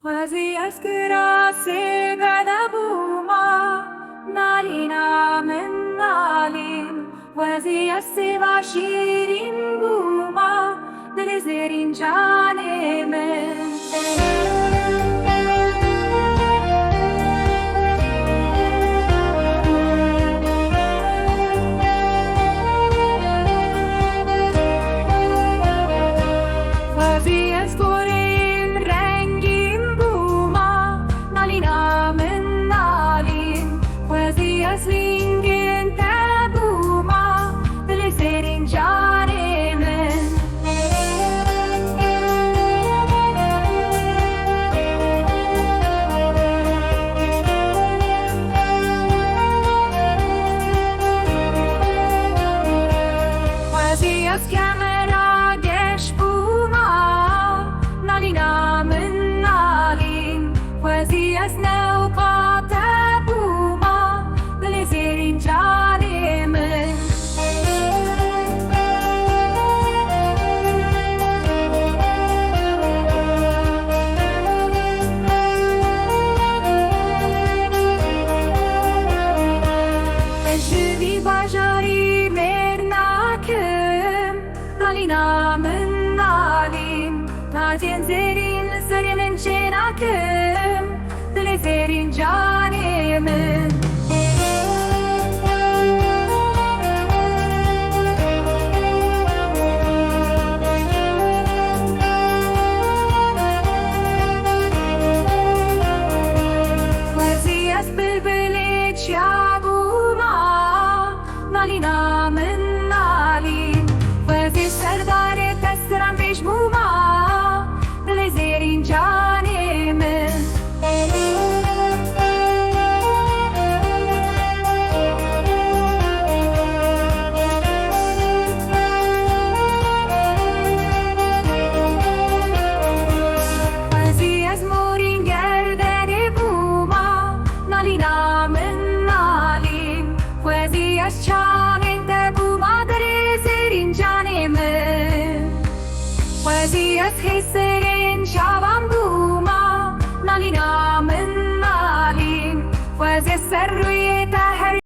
وزي أسكراسي غضبوما نالينا من نالين وزي السبا شيرين بوما دلزيرين جاني من وزي أسكورين رنجين بوما نالينا من نالين وزي أسلينجين تابوما دلزيرين جاني من وزي أسكامرا جيش بوما نالينا من نالين وزي أسنو قاتا بوما دلزيرين جاني من Eşvi bajari mernakim Nalina min nalim Nadien zerin zerinin çenakim Dile zerin canimin Vaziyet bilbili çabuma Nalina min nalim Vazi serdare testran pejmuma Dile zerin canimin Vazi azmurin gerdeni buma Nalina min nalim Vazi azçanin de buma Dile zerin canimin Vazi azhiserin şavan buma Nalina min nalim Vazi serruyeta her